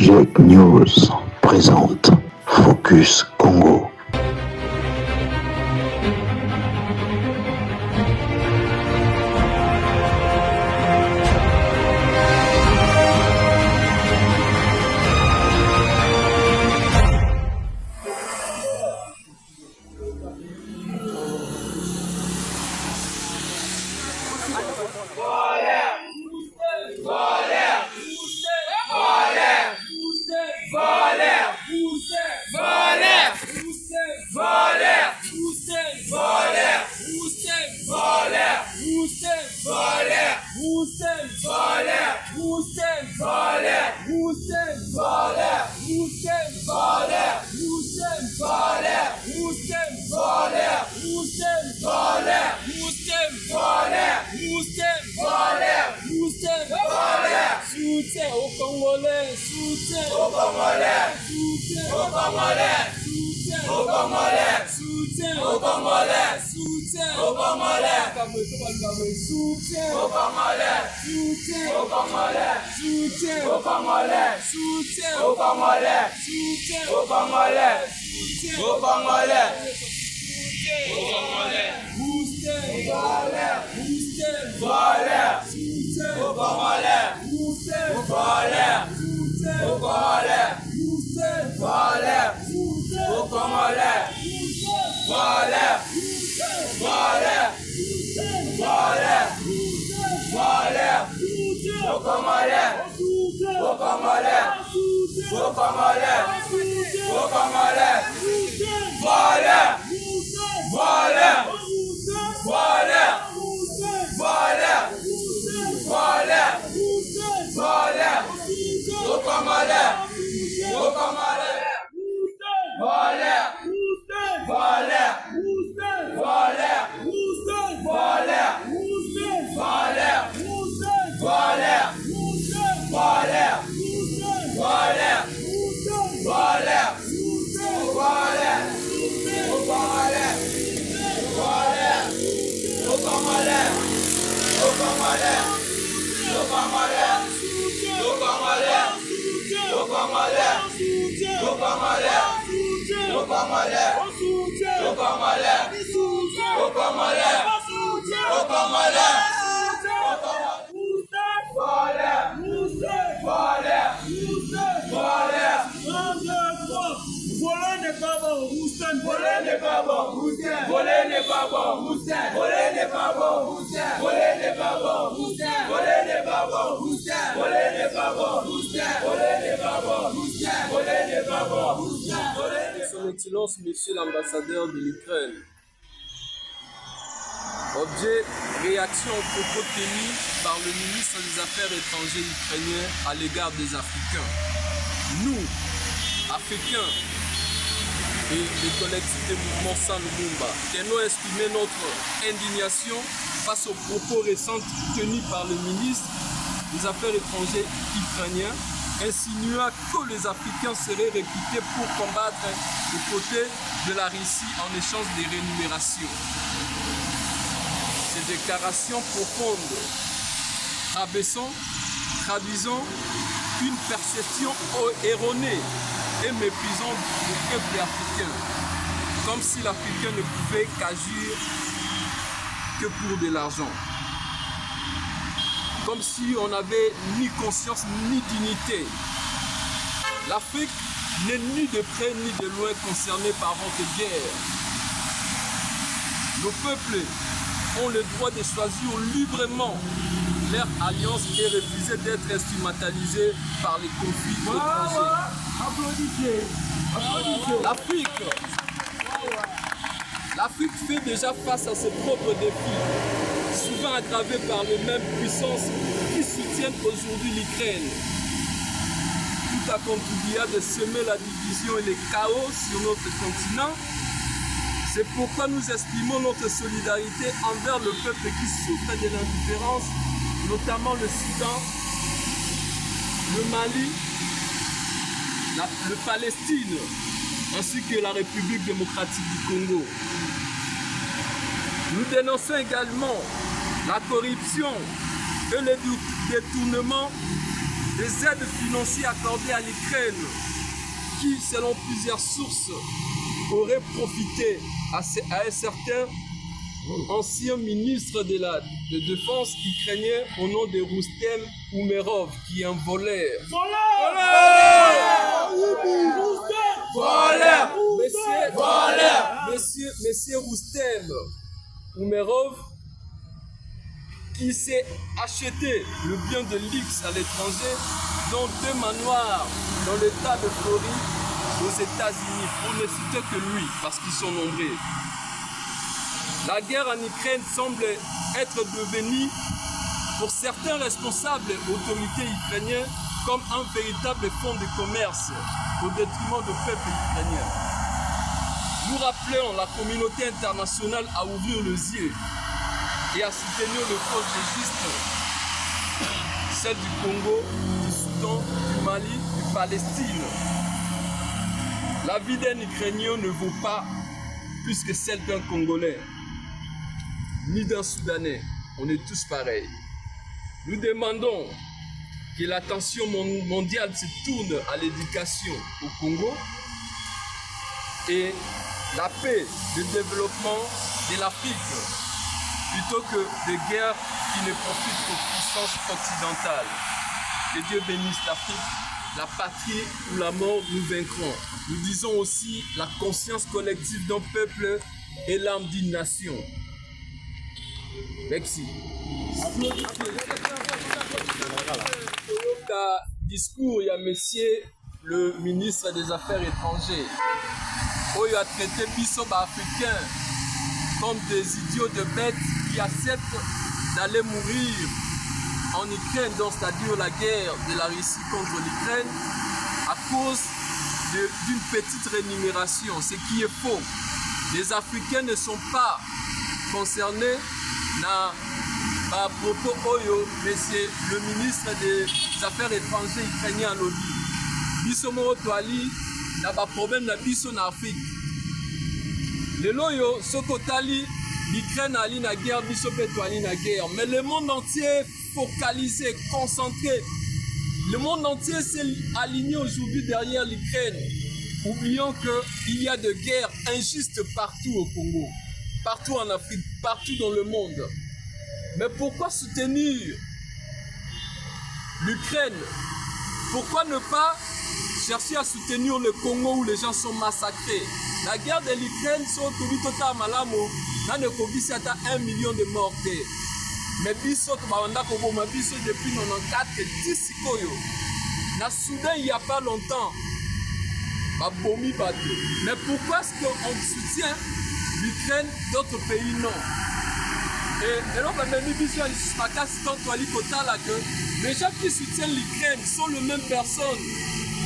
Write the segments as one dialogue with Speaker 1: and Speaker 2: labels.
Speaker 1: GEC News présente Focus Congo.
Speaker 2: Son Excellence, Monsieur l'ambassadeur de l'Ukraine. Objet, réaction aux propos tenus par le ministre des Affaires étrangères ukrainien à l'égard des Africains. Nous, Africains et les collectivités mouvement Sans Lumumba, tenons à exprimer notre indignation face aux propos récents tenus par le ministre des Affaires étrangères ukrainien, insinuant que les Africains seraient recrutés pour combattre aux côtés de la Russie en échange des rémunérations. Ces déclarations profondes traduisant une perception erronée et méprisante du peuple africain, comme si l'Africain ne pouvait qu'agir que pour de l'argent. Comme si on n'avait ni conscience ni dignité. L'Afrique n'est ni de près ni de loin concernée par votre guerre. Nos peuples ont le droit de choisir librement leur alliance et refuser d'être instrumentalisés par les conflits étrangers. L'Afrique fait déjà face à ses propres défis, souvent aggravés par les mêmes puissances qui soutiennent aujourd'hui l'Ukraine, tout a contribué à semer la division et le chaos sur notre continent. C'est pourquoi nous exprimons notre solidarité envers le peuple qui souffre de l'indifférence, notamment le Soudan, le Mali, le Palestine, ainsi que la République démocratique du Congo. Nous dénonçons également la corruption et le détournement des aides financières accordées à l'Ukraine qui, selon plusieurs sources, auraient profité à un certain ancien ministre de la Défense ukrainien au nom de Rustem Umerov, qui est un voleur. Monsieur Rustem Umerov, qui s'est acheté le bien de luxe à l'étranger, dont 2 manoirs dans l'état de Floride aux États-Unis, pour ne citer que lui, parce qu'ils sont nombreux. La guerre en Ukraine semble être devenue, pour certains responsables autorités ukrainiens, comme un véritable fonds de commerce au détriment du peuple ukrainien. Nous rappelons la communauté internationale à ouvrir les yeux et à soutenir les causes justes, celle du Congo, du Soudan, du Mali, du Palestine. La vie d'un Ukrainien ne vaut pas plus que celle d'un Congolais, ni d'un Soudanais. On est tous pareils. Nous demandons que l'attention mondiale se tourne à l'éducation au Congo et la paix, le développement de l'Afrique, plutôt que des guerres qui ne profitent qu'aux puissances occidentales. Que Dieu bénisse l'Afrique, la patrie ou la mort, nous vaincrons. Nous disons aussi la conscience collective d'un peuple et l'âme d'une nation. Merci. Discours, il y a monsieur le ministre des Affaires étrangères. Où il a traité biso africains comme des idiots de bêtes qui acceptent d'aller mourir en Ukraine, donc c'est-à-dire la guerre de la Russie contre l'Ukraine, à cause d'une petite rémunération, ce qui est faux. Les Africains ne sont pas concernés par propos Oyo, mais c'est le ministre des Affaires étrangères ukrainien lobby. Biso moko toali na ba problème na biso na Afrique. Le loyo sokotali l'Ukraine ali na guerre biso pe toali na guerre, mais le monde entier focalisé, concentré. Le monde entier s'est aligné aujourd'hui derrière l'Ukraine. Oublions qu'il y a de guerres injustes partout au Congo, partout en Afrique, partout dans le monde. Mais pourquoi soutenir l'Ukraine? Pourquoi ne pas chercher à soutenir le Congo où les gens sont massacrés? La guerre de l'Ukraine, n'a pas 1 million de morts. Mais biso depuis 94 10 koyo. Na Soudan il n'y a pas longtemps. Mais pourquoi est-ce qu'on soutient l'Ukraine, d'autres pays non? Et là, les gens qui soutiennent l'Ukraine sont les mêmes personnes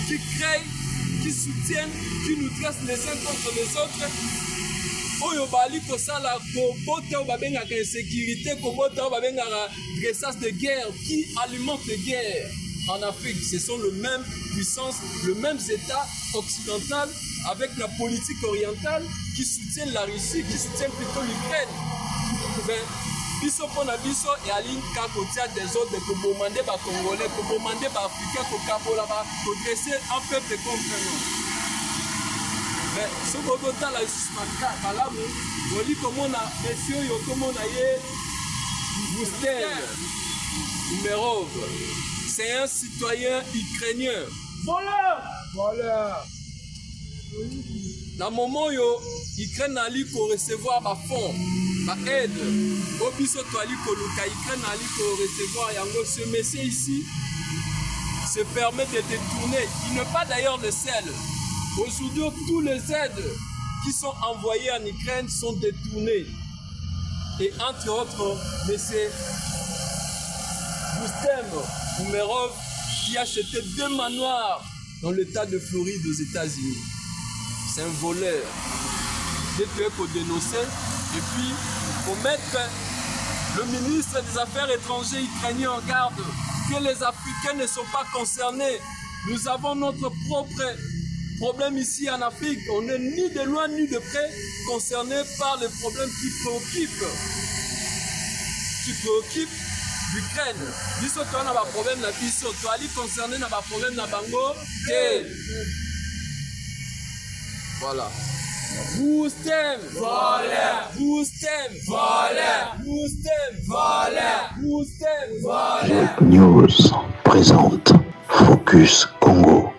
Speaker 2: qui créent, qui soutiennent, qui nous tracent les uns contre les autres. Oyo bali kosala kobota babengaka insécurité, kobota babengaka dressage de guerre qui alimente les guerres en Afrique. Ce sont les mêmes puissances, les mêmes États occidentaux avec la politique orientale qui soutiennent la Russie, qui soutiennent plutôt l'Ukraine. Biso pona biso et aline kakotia des autres pour demander ba Congolais, pour demander ba Africains, pour kabola ba pour dresser un peuple contre nous. Mais ce que tu as là, c'est comme on a monsieur, comme on a Rustem Umerov. C'est un citoyen ukrainien. Voilà. Dans le moment où l'Ukraine a lieu pour recevoir ma fonds, ma aide, au biso toali koluka, l'Ukraine a lieu pour recevoir yango. Ce monsieur ici se permet de détourner. Il n'est pas d'ailleurs le seul. Aujourd'hui, tous les aides qui sont envoyées en Ukraine sont détournées. Et entre autres, M. Rustem Umerov qui a acheté 2 manoirs dans l'état de Floride aux États-Unis. C'est un voleur. Il faut dénoncer et puis il faut mettre le ministre des Affaires étrangères ukrainien en garde que les Africains ne sont pas concernés. Nous avons notre propre problème ici en Afrique. On n'est ni de loin ni de près concerné par les problèmes qui préoccupent l'Ukraine. Biso to na ba problème na biso, to ali concerné na ba problème na bango. Te. Voilà. Boostem, voilà. Boostem, voilà. Boostem, voilà. Boostem, voilà.
Speaker 1: News présente Focus Congo.